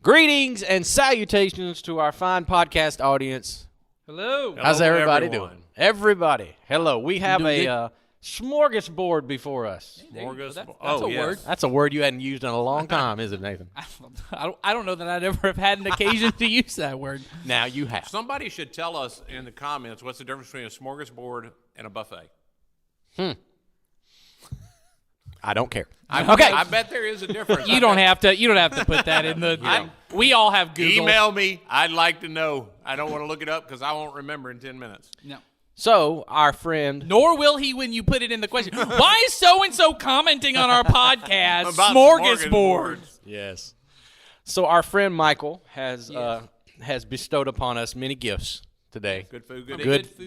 Greetings and salutations to our fine podcast audience. Hello. How's everybody everyone. doing? Everybody, hello. We have a smorgasbord before us. Smorgasbord. That's a word. That's a word you hadn't used in a long time, isn't it, Nathan? I don't know that I'd ever have had an occasion to use that word. Now you have. Somebody should tell us in the comments what's the difference between a smorgasbord and a buffet. I don't care. I bet there is a difference. You don't have to put that in the. We all have Google. Email me. I'd like to know. I don't want to look it up because I won't remember in 10 minutes. No. So our friend, Nor will he when you put it in the question. Why is so and so commenting on our podcast? About Smorgasbord. yes. So our friend Michael has bestowed upon us many gifts today. Good food, good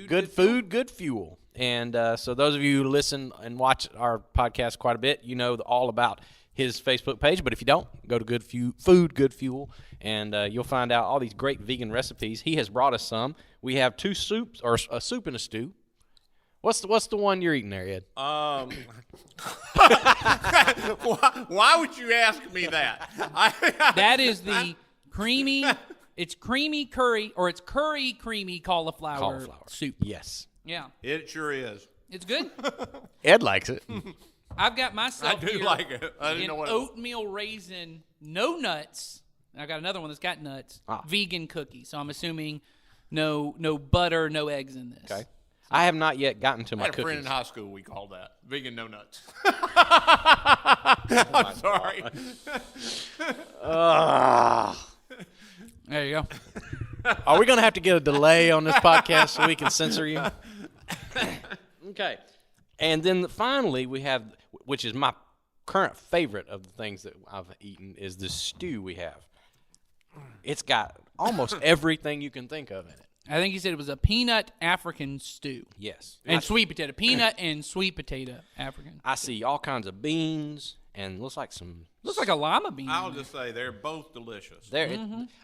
Good food, good fuel. And so those of you who listen and watch our podcast quite a bit, you know all about his Facebook page. But if you don't, go to Good Food, Good Fuel, and you'll find out all these great vegan recipes. He has brought us some. We have two soups, or a soup and a stew. What's the one you're eating there, Ed? Why would you ask me that? That is the creamy. It's creamy curry, or it's curry creamy cauliflower soup. Yes. Yeah, It sure is. it's good. Ed likes it. I've got myself I do here like it. I didn't an know what oatmeal raisin, no nuts. I got another one that's got nuts. Vegan cookie. So I'm assuming no butter, no eggs in this. Okay. I have not yet gotten to I my had a friend in cookies. high school, we called that. Vegan no nuts. I'm sorry. There you go. Are we going to have to get a delay on this podcast so we can censor you? Okay. And then finally we have, which is my current favorite of the things that I've eaten, is the stew we have. It's got almost everything you can think of in it. I think you said it was a peanut African stew. Yes. And sweet potato. Peanut and sweet potato African. I see all kinds of beans and looks like some. Looks like a lima bean. I'll just say they're both delicious.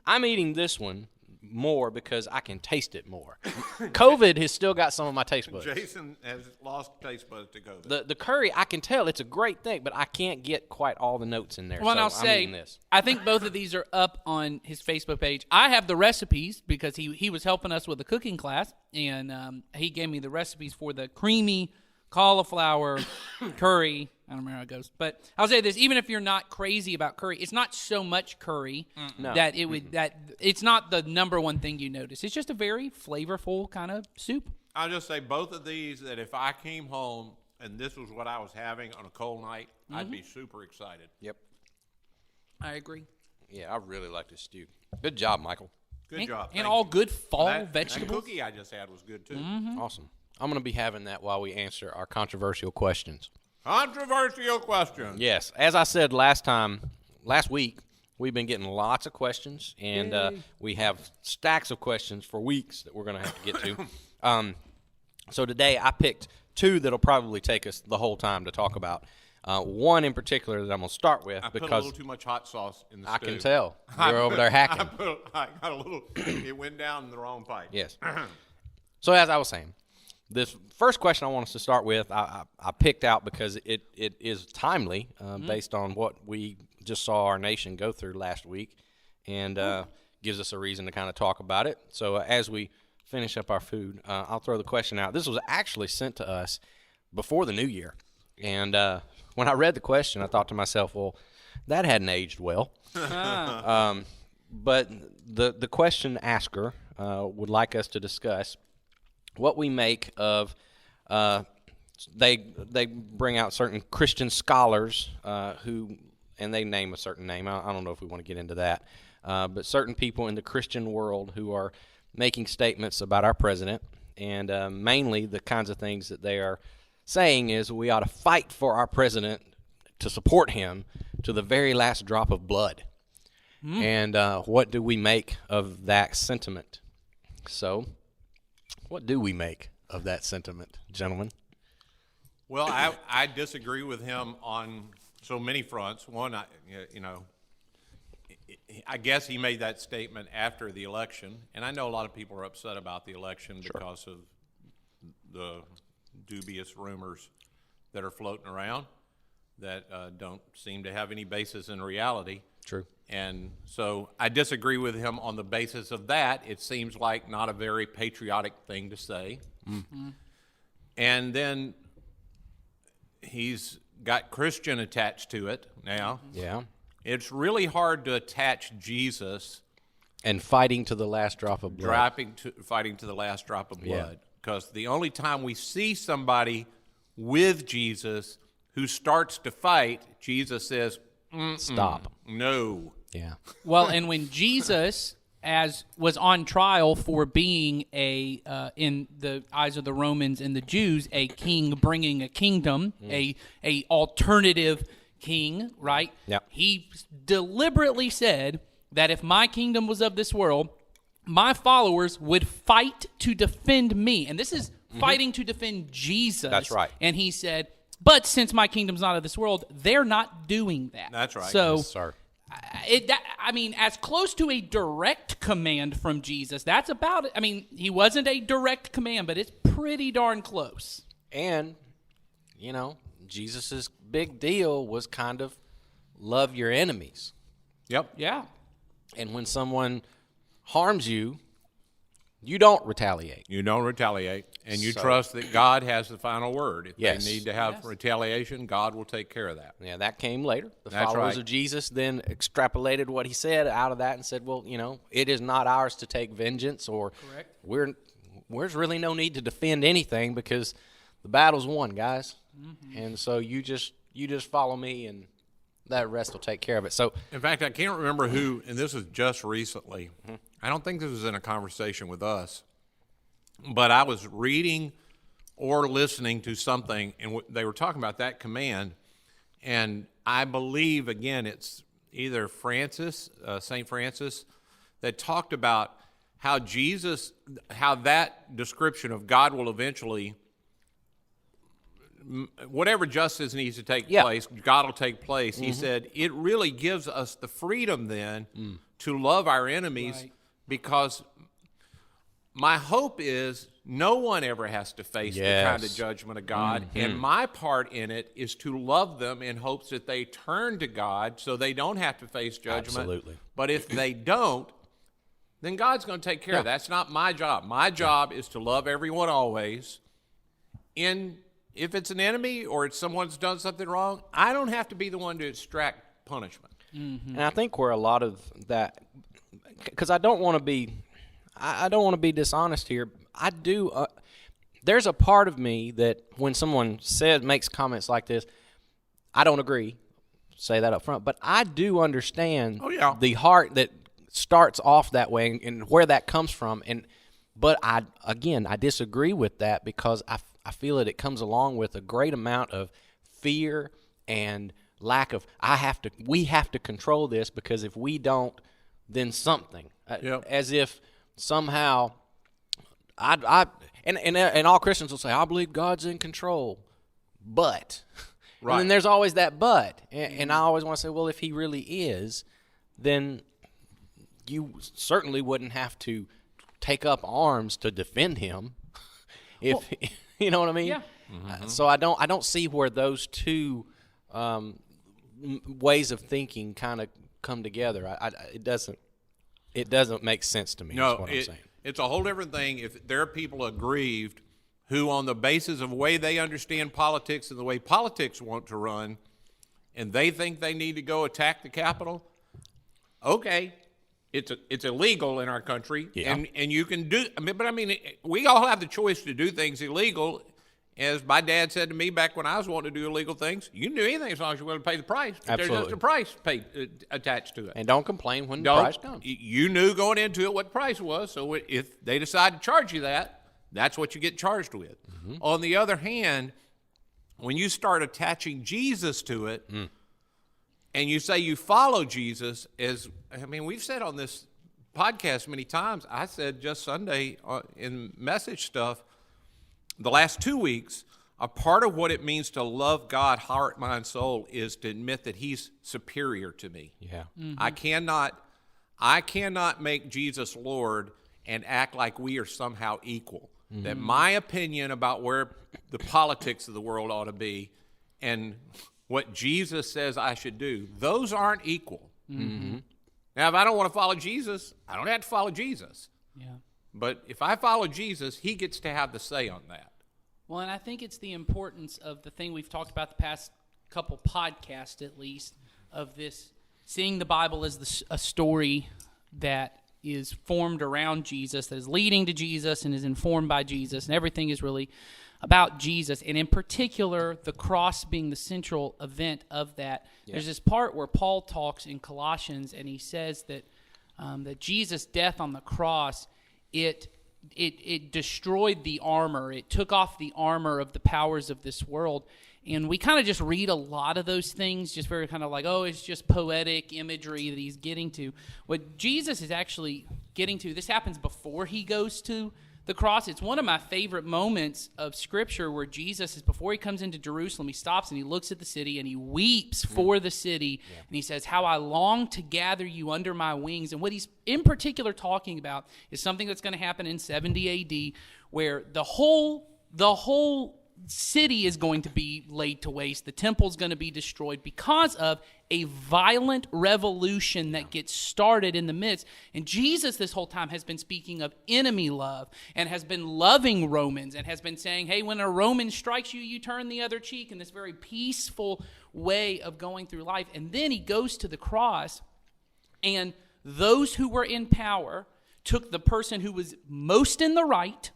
I'm eating this one more because I can taste it more. COVID has still got some of my taste buds. Jason has lost taste buds to COVID. The curry, I can tell it's a great thing, but I can't get quite all the notes in there. Well, and so I'll say, I'm eating this. I think both of these are up on his Facebook page. I have the recipes because he was helping us with a cooking class, and he gave me the recipes for the creamy cauliflower curry. I don't remember how it goes. But I'll say this, even if you're not crazy about curry, it's not so much curry that it would that it's not the number one thing you notice. It's just a very flavorful kind of soup. I'll just say both of these that if I came home and this was what I was having on a cold night, I'd be super excited. Yep. I agree. Yeah, I really like this stew. Good job, Michael. Good job. And Thank all you. good fall That vegetables. cookie I just had was good too. Awesome. I'm going to be having that while we answer our controversial questions. Controversial question. Yes, as I said last week, we've been getting lots of questions, and we have stacks of questions for weeks that we're going to have to get to. So today I picked two that'll probably take us the whole time to talk about. One in particular that I'm going to start with I put a because little too much hot sauce in the I stew. can tell you're over there hacking. I got a little. It went down the wrong pipe. Yes. So as I was saying, this first question I want us to start with, I picked out because it is timely based on what we just saw our nation go through last week, and gives us a reason to kind of talk about it. So as we finish up our food, I'll throw the question out. This was actually sent to us before the new year, and when I read the question, I thought to myself, well, that hadn't aged well. But the question asker would like us to discuss what we make of they bring out certain Christian scholars who, and they name a certain name. I don't know if we want to get into that, but certain people in the Christian world who are making statements about our president, and mainly the kinds of things that they are saying is we ought to fight for our president to support him to the very last drop of blood. And what do we make of that sentiment? So, what do we make of that sentiment, gentlemen? Well, I disagree with him on so many fronts. One, I guess he made that statement after the election, and I know a lot of people are upset about the election because of the dubious rumors that are floating around that don't seem to have any basis in reality. True. And so I disagree with him on the basis of that. It seems like not a very patriotic thing to say. Mm-hmm. And then he's got Christian attached to it now. Yeah. It's really hard to attach Jesus And fighting to the last drop of blood. fighting to the last drop of blood. Because the only time we see somebody with Jesus who starts to fight, Jesus says, Stop. no. Yeah. Well, and when Jesus was on trial for being in the eyes of the Romans and the Jews, a king bringing a kingdom, a alternative king, right? Yeah. He deliberately said that if my kingdom was of this world, my followers would fight to defend me. And this is fighting to defend Jesus. That's right. And he said, but since my kingdom's not of this world, they're not doing that. That's right. So, Yes, sir. as close to a direct command from Jesus, that's about it. I mean, he wasn't a direct command, but it's pretty darn close. And, Jesus' big deal was kind of love your enemies. Yep. Yeah. And when someone harms you, you don't retaliate. You don't retaliate, and you So- trust that God has the final word. If Yes. they need to have retaliation, God will take care of that. Yeah, that came later. The That's followers right. of Jesus then extrapolated what he said out of that and said, well, it is not ours to take vengeance, or Correct. there's really no need to defend anything because the battle's won, guys. Mm-hmm. And so you just follow me, and that rest will take care of it. So In fact, I can't remember who, and this was just recently. Mm-hmm. I don't think this was in a conversation with us, but I was reading or listening to something, and they were talking about that command, and I believe, again, it's either St. Francis, that talked about how that description of God will eventually, whatever justice needs to take place, God will take place. He said it really gives us the freedom then to love our enemies, Right. because my hope is no one ever has to face the kind of Yes. judgment of God. And my part in it is to love them in hopes that they turn to God so they don't have to face judgment. Absolutely. But if they don't, then God's going to take care of that. That's not my job. My job is to love everyone always. If it's an enemy or it's someone's done something wrong, I don't have to be the one to extract punishment. And I think where a lot of that, because I don't want to be dishonest here. I do. There's a part of me that when someone makes comments like this, I don't agree. Say that up front, but I do understand the heart that starts off that way and where that comes from. But I disagree with that because I feel that it comes along with a great amount of fear and lack of we have to control this, because if we don't, then something as if somehow and all Christians will say, I believe God's in control, but Right. and then there's always that but, and I always want to say, well, if he really is, then you certainly wouldn't have to take up arms to defend him. If you know what I mean? Yeah. So I don't see where those two ways of thinking kind of come together. It doesn't make sense to me. No, is what I'm saying. it's a whole different thing if there are people aggrieved who, on the basis of the way they understand politics and the way politics want to run, and they think they need to go attack the Capitol. Okay, it's illegal in our country, and you can do. We all have the choice to do things illegal. As my dad said to me back when I was wanting to do illegal things, you can do anything as long as you're willing to pay the price. But there's just a price attached to it. And don't complain when the price comes. You knew going into it what the price was, so if they decide to charge you that, that's what you get charged with. Mm-hmm. On the other hand, when you start attaching Jesus to it, and you say you follow Jesus, we've said on this podcast many times, I said just Sunday in message stuff, the last 2 weeks, a part of what it means to love God, heart, mind, soul, is to admit that he's superior to me. Yeah. I cannot make Jesus Lord and act like we are somehow equal. That my opinion about where the politics of the world ought to be and what Jesus says I should do, those aren't equal. Now, if I don't want to follow Jesus, I don't have to follow Jesus. Yeah. But if I follow Jesus, he gets to have the say on that. Well, and I think it's the importance of the thing we've talked about the past couple podcasts, at least, of this seeing the Bible as a story that is formed around Jesus, that is leading to Jesus and is informed by Jesus, and everything is really about Jesus, and in particular, the cross being the central event of that. Yeah. There's this part where Paul talks in Colossians, and he says that that Jesus' death on the cross, it destroyed the armor. It took off the armor of the powers of this world. And we kind of just read a lot of those things, just very kind of like, oh, it's just poetic imagery that he's getting to. What Jesus is actually getting to, this happens before he goes to the cross. It's one of my favorite moments of Scripture where Jesus is, before he comes into Jerusalem, he stops and he looks at the city and he weeps for the city. Yeah. And he says, how I long to gather you under my wings. And what he's in particular talking about is something that's going to happen in 70 AD, where the whole city is going to be laid to waste. The temple's going to be destroyed because of a violent revolution that gets started in the midst. And Jesus this whole time has been speaking of enemy love and has been loving Romans and has been saying, hey, when a Roman strikes you, you turn the other cheek, in this very peaceful way of going through life. And then he goes to the cross, and those who were in power took the person who was most in the right,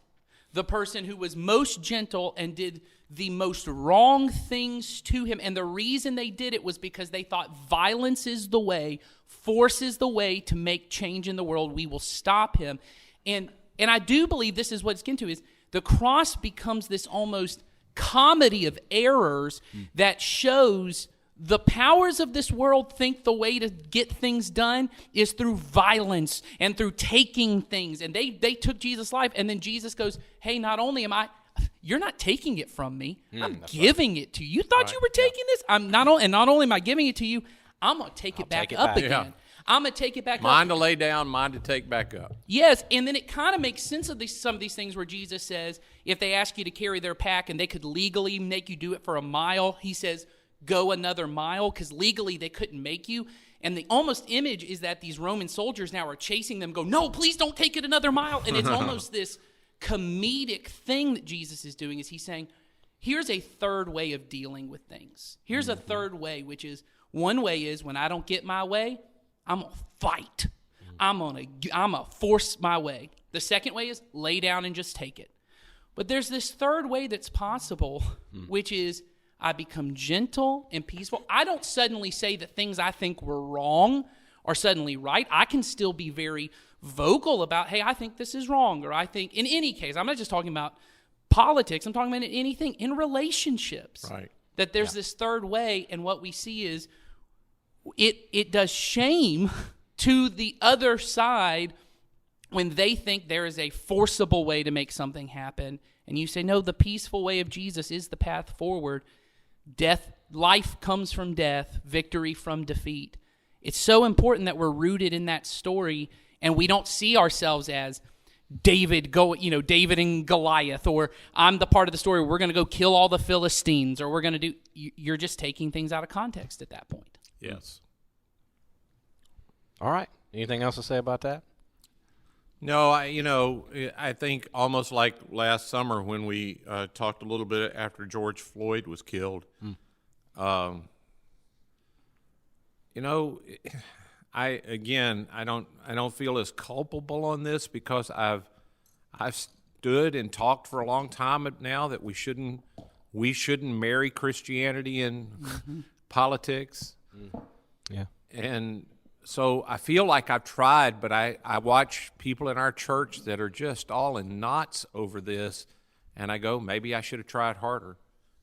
the person who was most gentle, and did the most wrong things to him. And the reason they did it was because they thought violence is the way, force is the way to make change in the world. We will stop him. And I do believe this is what it's getting to, is the cross becomes this almost comedy of errors that shows the powers of this world think the way to get things done is through violence and through taking things. And they took Jesus' life, and then Jesus goes, hey, not only am you're not taking it from me, I'm giving it to you. You thought you were taking this? Not only am I giving it to you, I'm going to take it back up again. Yeah. I'm going to take it back up. Mine to lay down, mine to take back up. Yes, and then it kind of makes sense of some of these things where Jesus says, if they ask you to carry their pack and they could legally make you do it for a mile, he says, go another mile, because legally they couldn't make you. And the almost image is that these Roman soldiers now are chasing them, go, no, please don't take it another mile. And it's almost this comedic thing that Jesus is doing, is he's saying, here's a third way of dealing with things. Here's a third way, which is, one way is when I don't get my way, I'm going to fight. I'm going to force my way. The second way is lay down and just take it. But there's this third way that's possible, which is I become gentle and peaceful. I don't suddenly say that things I think were wrong are suddenly right. I can still be very vocal about, hey, I think this is wrong, or I think, in any case, I'm not just talking about politics, I'm talking about anything, in relationships. Right. That there's this third way, and what we see is it does shame to the other side when they think there is a forcible way to make something happen, and you say, no, the peaceful way of Jesus is the path forward. Life comes from death, victory from defeat. It's so important that we're rooted in that story, and we don't see ourselves as David and Goliath, or I'm the part of the story where we're going to go kill all the Philistines, or we're going to do. You're just taking things out of context at that point. Yes. All right. Anything else to say about that? No, I think almost like last summer when we talked a little bit after George Floyd was killed. I don't feel as culpable on this, because I've stood and talked for a long time now that we shouldn't marry Christianity and politics. Yeah. And so I feel like I've tried, but I watch people in our church that are just all in knots over this, and I go, maybe I should have tried harder,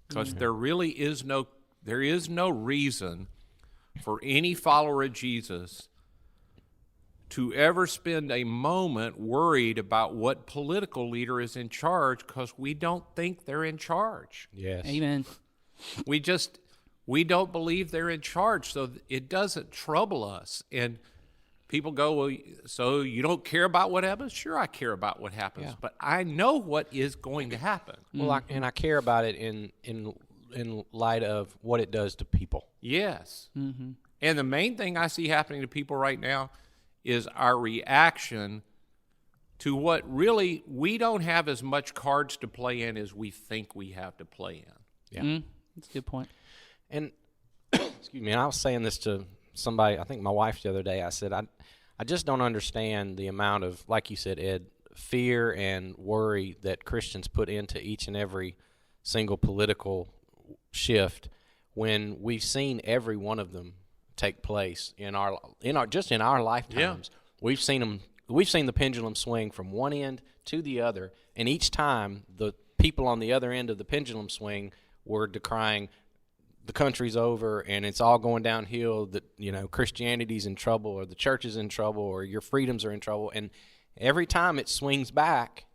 because there really is no reason for any follower of Jesus to ever spend a moment worried about what political leader is in charge, because we don't think they're in charge. Yes. Amen. We don't believe they're in charge, so it doesn't trouble us. And people go, well, so you don't care about what happens? Sure, I care about what happens, but I know what is going to happen. Well, I care about it in light of what it does to people. Yes. And the main thing I see happening to people right now is our reaction to what really we don't have as much cards to play in as we think we have to play in. Yeah. That's a good point. And excuse me, and I was saying this to somebody, I think my wife the other day. I said, I just don't understand the amount of, like you said, Ed, fear and worry that Christians put into each and every single political shift when we've seen every one of them take place in our lifetimes. We've seen the pendulum swing from one end to the other, and each time the people on the other end of the pendulum swing were decrying the country's over and it's all going downhill, that Christianity's in trouble or the church is in trouble or your freedoms are in trouble. And every time it swings back,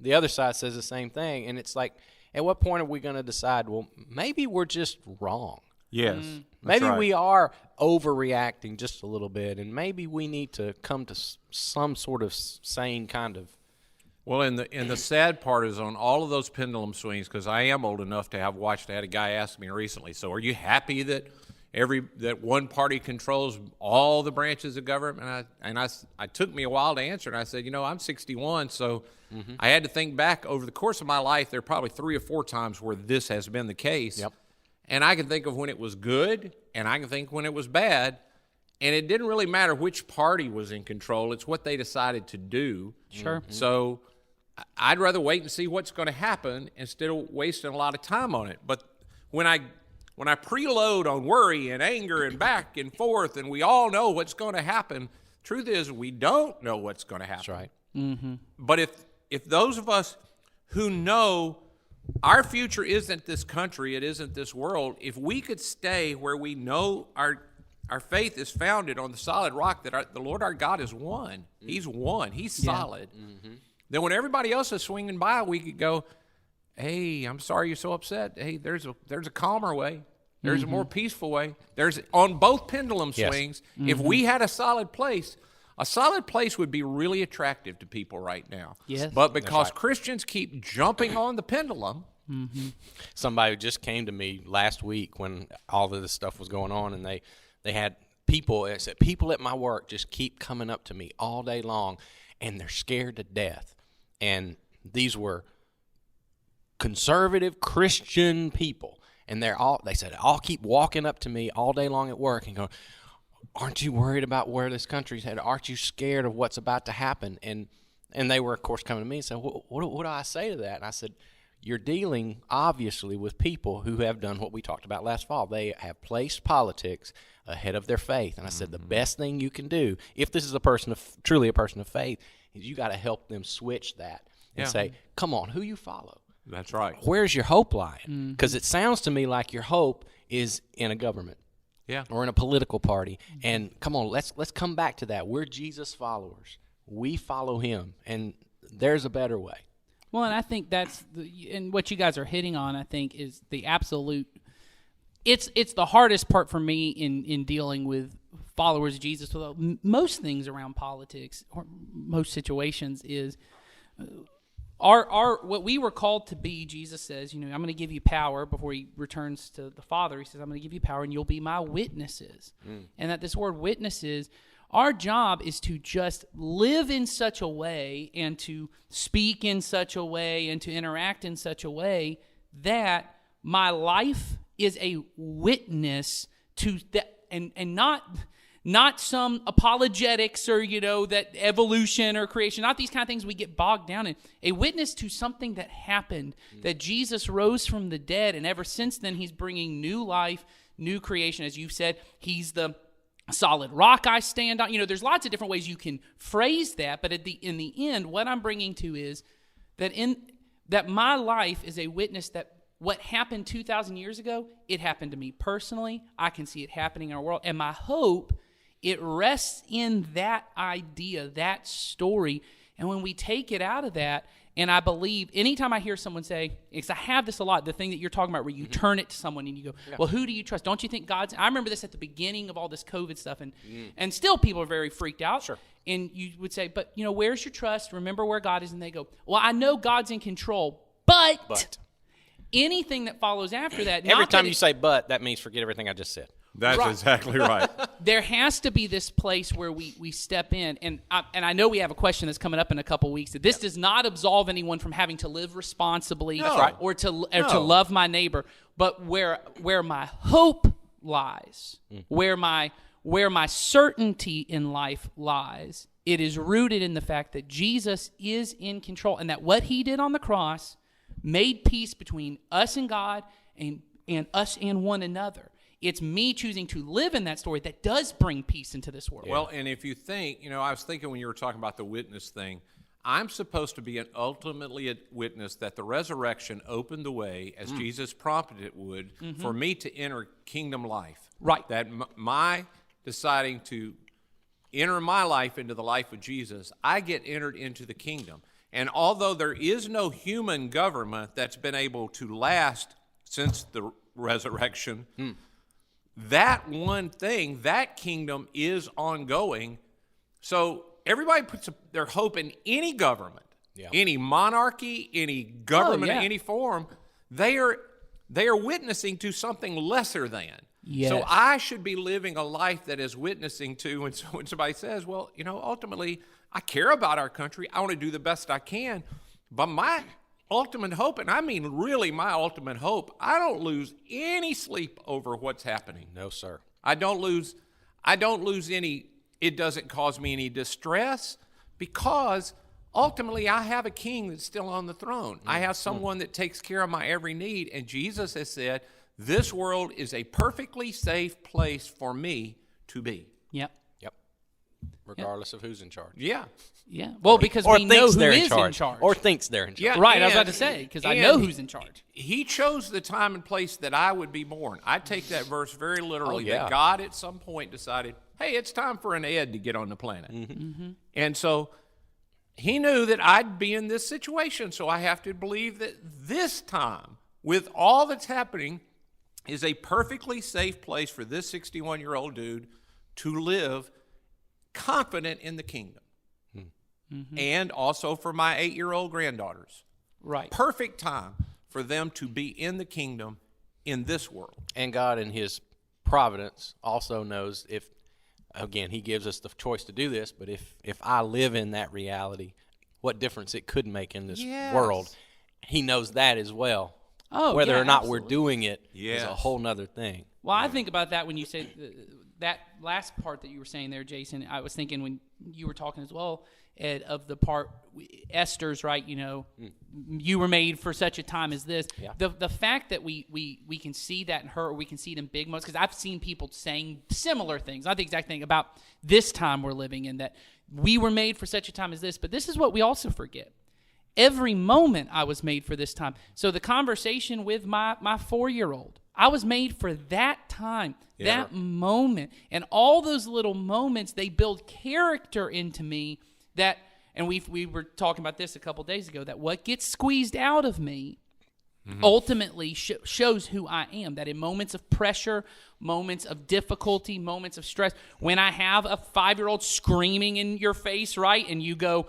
the other side says the same thing. And it's like, at what point are we going to decide, well, maybe we're just wrong? Yes. Maybe we are overreacting just a little bit, and maybe we need to come to some sort of sane kind of. Well, and the sad part is on all of those pendulum swings, because I am old enough to have watched. I had a guy ask me recently, so are you happy that that one party controls all the branches of government? And I took me a while to answer, and I said, I'm 61, so I had to think back over the course of my life. There are probably 3 or 4 times where this has been the case. Yep. And I can think of when it was good, and I can think when it was bad. And it didn't really matter which party was in control. It's what they decided to do. Sure. So I'd rather wait and see what's going to happen instead of wasting a lot of time on it. But when I preload on worry and anger and back and forth, and we all know what's going to happen, truth is we don't know what's going to happen. That's right. Mm-hmm. But if those of us who know our future isn't this country, it isn't this world, if we could stay where we know our faith is founded on the solid rock that the Lord our God has won. He's won. He's solid. Mm-hmm. Then when everybody else is swinging by, we could go, hey, I'm sorry you're so upset. Hey, there's a calmer way. There's a more peaceful way. There's on both pendulum swings. Yes. If we had a solid place would be really attractive to people right now. Yes. But because Christians keep jumping on the pendulum. Mm-hmm. Somebody just came to me last week when all of this stuff was going on, and they had people at my work just keep coming up to me all day long, and they're scared to death. And these were conservative Christian people, and they said all keep walking up to me all day long at work and going, aren't you worried about where this country's headed? Aren't you scared of what's about to happen? And they were, of course, coming to me and saying, what do I say to that? And I said, you're dealing, obviously, with people who have done what we talked about last fall. They have placed politics ahead of their faith. And I said, the best thing you can do, if this is truly a person of faith, is you got to help them switch that and say, come on, who you follow? That's right. Where's your hope lying? Because it sounds to me like your hope is in a government. Yeah. Or in a political party. And come on, let's come back to that. We're Jesus followers. We follow him, and there's a better way. Well, and I think and what you guys are hitting on, I think, is the absolute. It's the hardest part for me in dealing with followers of Jesus. Most things around politics, or most situations, is our what we were called to be. Jesus says, I'm going to give you power before he returns to the Father. He says, I'm going to give you power, and you'll be my witnesses. And that this word witnesses, our job is to just live in such a way and to speak in such a way and to interact in such a way that my life is a witness to that, and not some apologetics or, that evolution or creation, not these kind of things we get bogged down in. A witness to something that happened, that Jesus rose from the dead, and ever since then he's bringing new life, new creation. As you said, he's the solid rock I stand on. There's lots of different ways you can phrase that, but in the end, what I'm bringing to is that my life is a witness that what happened 2,000 years ago, it happened to me personally. I can see it happening in our world, and my hope, it rests in that idea, that story. And when we take it out of that, and I believe, anytime I hear someone say, because I have this a lot, the thing that you're talking about where you turn it to someone and you go, well, who do you trust? Don't you think God's... I remember this at the beginning of all this COVID stuff, and still people are very freaked out. Sure. And you would say, but, where's your trust? Remember where God is. And they go, well, I know God's in control, but anything that follows after that... Every time you say but, that means forget everything I just said. That's Right. exactly right. There has to be this place where we step in, and I know we have a question that's coming up in a couple weeks. This does not absolve anyone from having to live responsibly or to love my neighbor, but where my hope lies, where my certainty in life lies, it is rooted in the fact that Jesus is in control, and that what he did on the cross made peace between us and God and us and one another. It's me choosing to live in that story that does bring peace into this world. Well, and if you think, I was thinking when you were talking about the witness thing, I'm supposed to be ultimately a witness that the resurrection opened the way, as Jesus prompted it would, for me to enter kingdom life. Right. That my deciding to enter my life into the life of Jesus, I get entered into the kingdom. And although there is no human government that's been able to last since the resurrection, that one thing, that kingdom is ongoing. So everybody puts their hope in any government, any monarchy, any government, any form. They are witnessing to something lesser than. Yes. So I should be living a life that is witnessing to. And so when somebody says, well, ultimately, I care about our country, I want to do the best I can, but my ultimate hope, and I mean really my ultimate hope, I don't lose any sleep over what's happening. No, sir. I don't lose any, it doesn't cause me any distress, because ultimately I have a king that's still on the throne. I have someone that takes care of my every need, and Jesus has said, this world is a perfectly safe place for me to be. Yep. Regardless of who's in charge. Yeah. Yeah. Well, because Or we know thinks who they're is in charge. Or thinks they're in charge. Yeah, Right, I was and- about to say, because I know who's in charge. He chose the time and place that I would be born. I take that verse very literally, yeah. that God at some point decided, hey, it's time for an Ed to get on the planet. And so he knew that I'd be in this situation, so I have to believe that this time, with all that's happening, is a perfectly safe place for this 61-year-old dude to live confident in the kingdom. And also for my 8-year-old granddaughters. Right. Perfect time for them to be in the kingdom in this world. And God, in his providence, also knows if, again, he gives us the choice to do this, but if I live in that reality, what difference it could make in this world, he knows that as well. Oh, Whether yeah, or not absolutely. we're doing it is Yes. a whole nother thing. Well, I think about that when you say that last part that you were saying there, Jason. I was thinking when you were talking as well, Ed, of the part Esther's, right? You were made for such a time as this. Yeah. The fact that we can see that in her, or we can see it in big moments, because I've seen people saying similar things, not the exact thing, about this time we're living in, that we were made for such a time as this. But this is what we also forget. Every moment I was made for this time. So the conversation with my 4-year-old, I was made for that time, that moment. And all those little moments, they build character into me that, and we were talking about this a couple days ago, that what gets squeezed out of me ultimately shows who I am. That in moments of pressure, moments of difficulty, moments of stress, when I have a 5-year-old screaming in your face, right, and you go,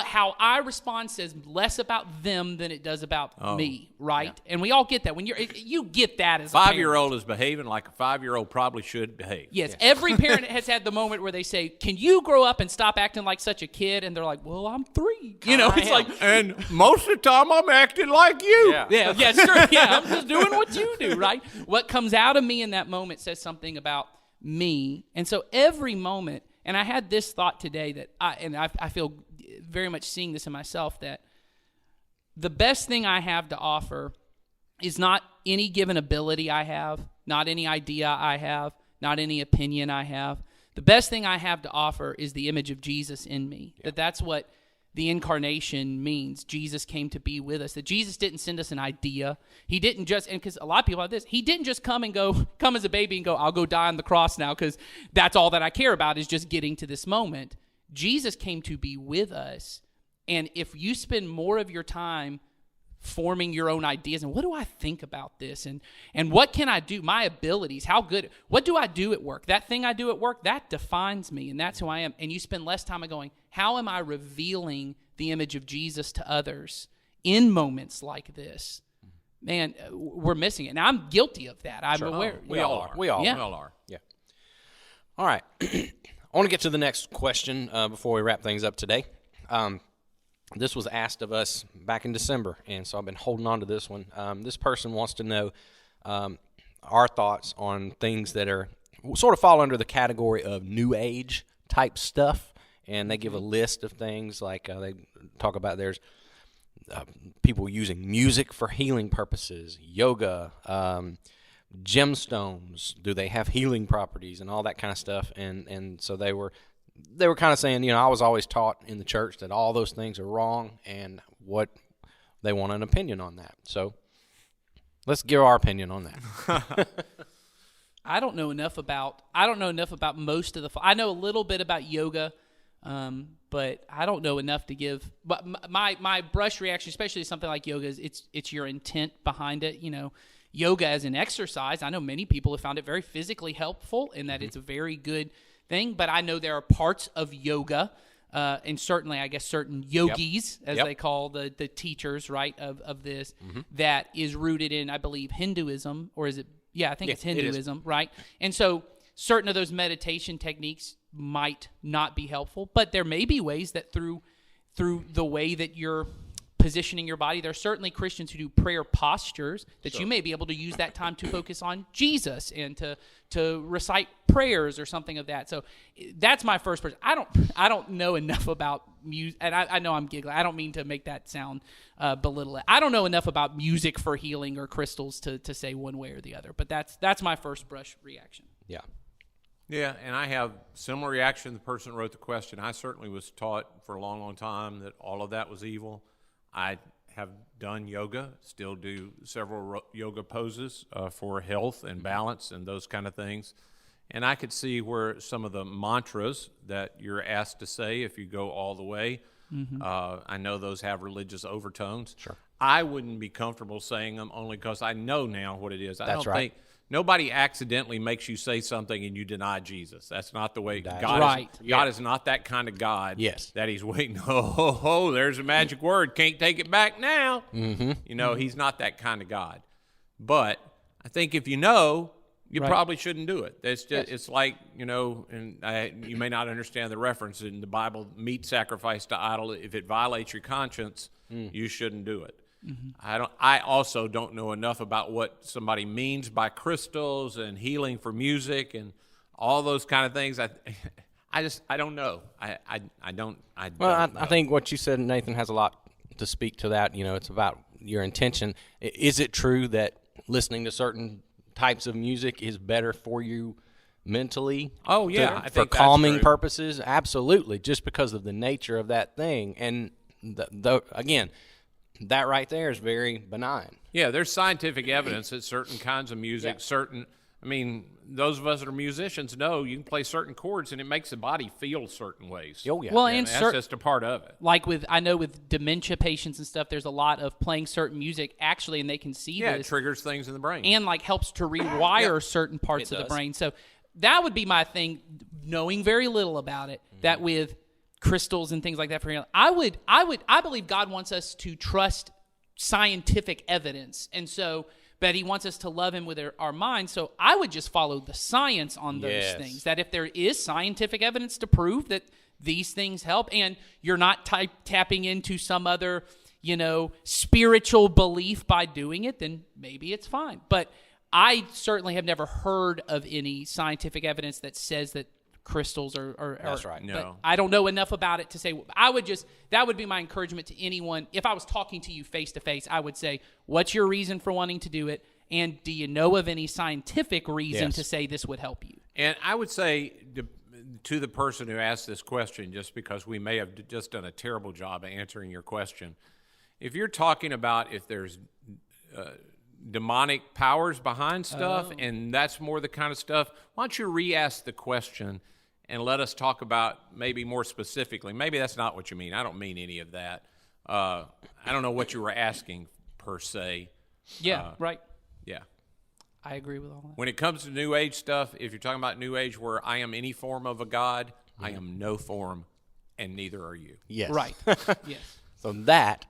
how I respond says less about them than it does about me, right? Yeah. And we all get that. When you get that as a 5-year-old is behaving like a 5-year-old probably should behave. Yes, every parent has had the moment where they say, "Can you grow up and stop acting like such a kid?" And they're like, "Well, I'm 3." It's like, And most of the time I'm acting like you. yeah, it's true. Yeah, I'm just doing what you do, right? What comes out of me in that moment says something about me. And so every moment, and I had this thought today that I feel very much seeing this in myself, that the best thing I have to offer is not any given ability I have, not any idea I have, not any opinion I have. The best thing I have to offer is the image of Jesus in me. Yeah. That's what the incarnation means. Jesus came to be with us. That Jesus didn't send us an idea. He didn't just, and because a lot of people have this, he didn't just come as a baby and go, I'll go die on the cross now because that's all that I care about is just getting to this moment. Jesus came to be with us. And if you spend more of your time forming your own ideas and what do I think about this and what can I do, my abilities, how good, what do I do at work, that thing I do at work, that defines me and that's who I am. And you spend less time going, how am I revealing the image of Jesus to others in moments like this? man, we're missing it. Now, I'm guilty of that. I'm aware. We all are. We all Yeah. We all are. Yeah. All right. I want to get to the next question before we wrap things up today. This was asked of us back in December, and so I've been holding on to this one. This person wants to know our thoughts on things that are sort of fall under the category of New Age type stuff, and they give a list of things like they talk about there's people using music for healing purposes, yoga, gemstones, do they have healing properties, and all that kind of stuff. And so they were kind of saying, I was always taught in the church that all those things are wrong, and what they want an opinion on that. So let's give our opinion on that. I don't know enough about most of the. I know a little bit about yoga, but I don't know enough to give. But my brush reaction, especially to something like yoga, is it's your intent behind it. Yoga as an exercise. I know many people have found it very physically helpful, and that it's a very good thing. But I know there are parts of yoga, and certainly, I guess, certain yogis, as they call the teachers, right, of this, that is rooted in, I believe, Hinduism, or is it? Yeah, I think it's Hinduism, right? And so certain of those meditation techniques might not be helpful, but there may be ways that through the way that you're positioning your body, there are certainly Christians who do prayer postures that you may be able to use that time to focus on Jesus and to recite prayers or something of that. So that's my first person. I don't know enough about music, and I know I'm giggling. I don't mean to make that sound belittle it. I don't know enough about music for healing or crystals to say one way or the other. But that's my first brush reaction. Yeah. Yeah, and I have similar reaction to the person who wrote the question. I certainly was taught for a long, long time that all of that was evil. I have done yoga, still do several yoga poses for health and balance and those kind of things. And I could see where some of the mantras that you're asked to say, if you go all the way, I know those have religious overtones. Sure. I wouldn't be comfortable saying them only because I know now what it is. I That's don't right. think nobody accidentally makes you say something and you deny Jesus. That's not the way That's God right. is. God is not that kind of God. Yes. That he's waiting. Oh, there's a magic word. Can't take it back now. He's not that kind of God. But I think if you know, you probably shouldn't do it. It's just, it's like, and you may not understand the reference in the Bible, meat sacrifice to idol. If it violates your conscience, you shouldn't do it. I also don't know enough about what somebody means by crystals and healing for music and all those kind of things. I don't know. I don't know. I think what you said, Nathan, has a lot to speak to that. It's about your intention. Is it true that listening to certain types of music is better for you mentally? Oh, yeah. I for think that's calming true. purposes? Absolutely, just because of the nature of that thing. And again, that right there is very benign. Yeah, there's scientific evidence that certain kinds of music, those of us that are musicians know you can play certain chords and it makes the body feel certain ways. Oh, yeah. Well, And and that's just a part of it. like I know with dementia patients and stuff, there's a lot of playing certain music actually, and they can see Yeah, it this triggers things in the brain. and helps to rewire certain parts It of the does. brain. So that would be my thing, knowing very little about it, that with crystals and things like that for healing, I believe God wants us to trust scientific evidence. And so, but he wants us to love him with our minds. So I would just follow the science on those Yes. things, that if there is scientific evidence to prove that these things help, and you're not tapping into some other, spiritual belief by doing it, then maybe it's fine. But I certainly have never heard of any scientific evidence that says that crystals are That's right. No. But I don't know enough about it to say. That would be my encouragement to anyone. If I was talking to you face to face, I would say, what's your reason for wanting to do it? And do you know of any scientific reason Yes. to say this would help you? And I would say to the person who asked this question, just because we may have just done a terrible job of answering your question, if you're talking about if there's demonic powers behind stuff, and that's more the kind of stuff, why don't you re-ask the question and let us talk about maybe more specifically. Maybe that's not what you mean. I don't mean any of that. I don't know what you were asking per se. Yeah, right. Yeah. I agree with all that. When it comes to New Age stuff, if you're talking about New Age where I am any form of a god, I am no form, and neither are you. Yes. Right. Yes. So that,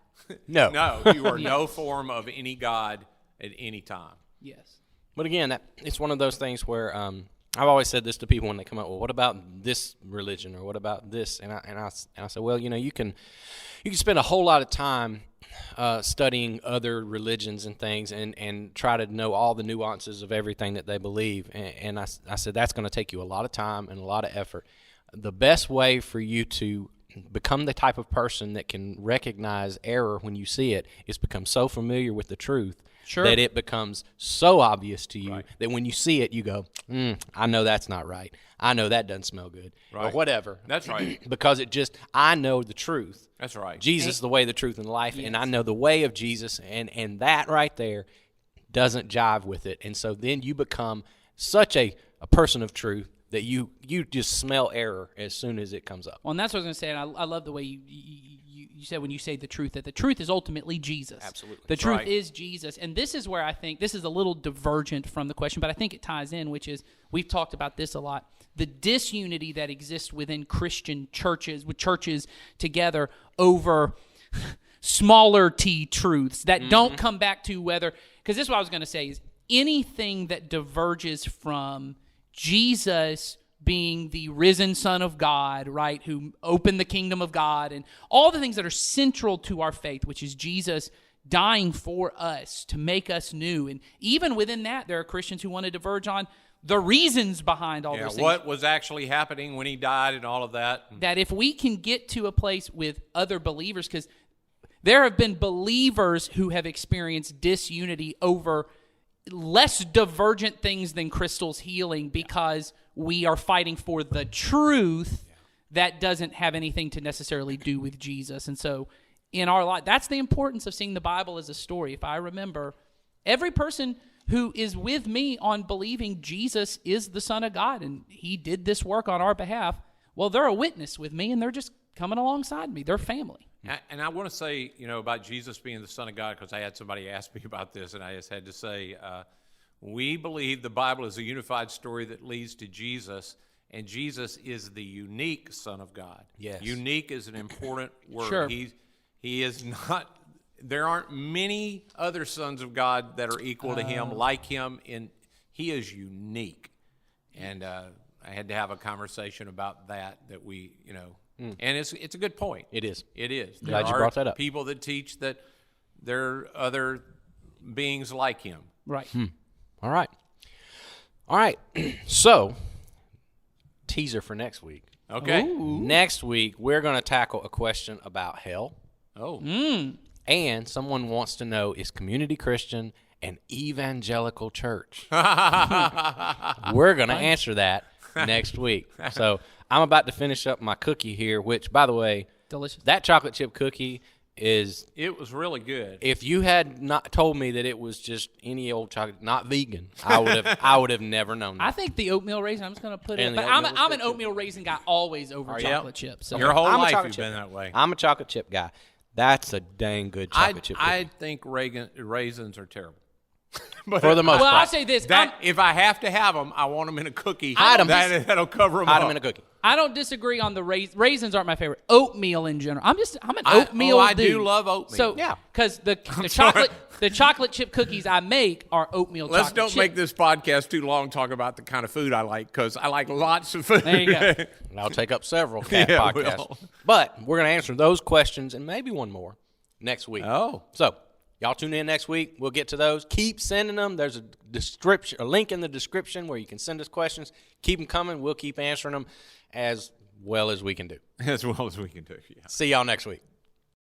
no. No, you are no form of any god. at any time. Yes. But again, it's one of those things where I've always said this to people when they come up. Well, what about this religion, or what about this? And I say, well, you can spend a whole lot of time studying other religions and things, and try to know all the nuances of everything that they believe. And I said that's going to take you a lot of time and a lot of effort. The best way for you to become the type of person that can recognize error when you see it is become so familiar with the truth that it becomes so obvious to you that when you see it, you go, I know that's not right. I know that doesn't smell good, or whatever. That's right. Because I know the truth. That's right. Jesus, the way, the truth, and the life, and I know the way of Jesus, and that right there doesn't jive with it. And so then you become such a person of truth that you just smell error as soon as it comes up. Well, and that's what I was going to say, and I love the way you said when you say the truth, that the truth is ultimately Jesus. Absolutely. The truth is Jesus. And this is where I think, this is a little divergent from the question, but I think it ties in, which is, we've talked about this a lot, the disunity that exists within Christian churches, with churches together over smaller T truths that don't come back to whether, because this is what I was going to say, is anything that diverges from Jesus being the risen Son of God, right, who opened the kingdom of God, and all the things that are central to our faith, which is Jesus dying for us to make us new. And even within that, there are Christians who want to diverge on the reasons behind all those things. What was actually happening when he died and all of that. That if we can get to a place with other believers, because there have been believers who have experienced disunity over less divergent things than Crystal's healing, because we are fighting for the truth that doesn't have anything to necessarily do with Jesus. And so in our life, that's the importance of seeing the Bible as a story. If I remember, every person who is with me on believing Jesus is the Son of God and he did this work on our behalf, well, they're a witness with me and they're just coming alongside me. They're family. And I want to say, about Jesus being the Son of God, because I had somebody ask me about this, and I just had to say, we believe the Bible is a unified story that leads to Jesus, and Jesus is the unique Son of God. Yes. Unique is an important word. Sure. He is not, there aren't many other sons of God that are equal to him, like him, and he is unique. And I had to have a conversation about that we, and it's a good point. It is. It is. Glad you brought that up. People that teach that there are other beings like him. Right. All right. So, teaser for next week. Okay. Ooh. Next week, we're going to tackle a question about hell. Oh. And someone wants to know, is Community Christian an evangelical church? We're going to answer that next week. So I'm about to finish up my cookie here, which, by the way, Delicious. that chocolate chip cookie is, It was really good. if you had not told me that it was just any old chocolate, not vegan, I would have never known that. I think the oatmeal raisin, I'm just going to put it, And but the I'm oatmeal was an good, oatmeal raisin guy always over you? chocolate chips. So. Your whole I'm a life chocolate you've chip. been that way. I'm a chocolate chip guy. That's a dang good chocolate chip cookie. I think raisins are terrible. For the most Well, I'll part. say this. If I have to have them, I want them in a cookie. Hide 'em. That'll cover them Hide up. them in a cookie. I don't disagree on the raisins aren't my favorite. Oatmeal in general. I'm an oatmeal I dude. do love oatmeal. So Yeah. because the sorry. chocolate chip cookies I make are oatmeal. Let's chocolate don't chip. make this podcast too long. Talk about the kind of food I like, because I like lots of food. There you go. And I'll take up several cat Yeah, podcasts. well. But we're going to answer those questions and maybe one more next week. Oh. So y'all tune in next week. We'll get to those. Keep sending them. There's a link in the description where you can send us questions. Keep them coming. We'll keep answering them as well as we can do. As well as we can do. Yeah. See y'all next week.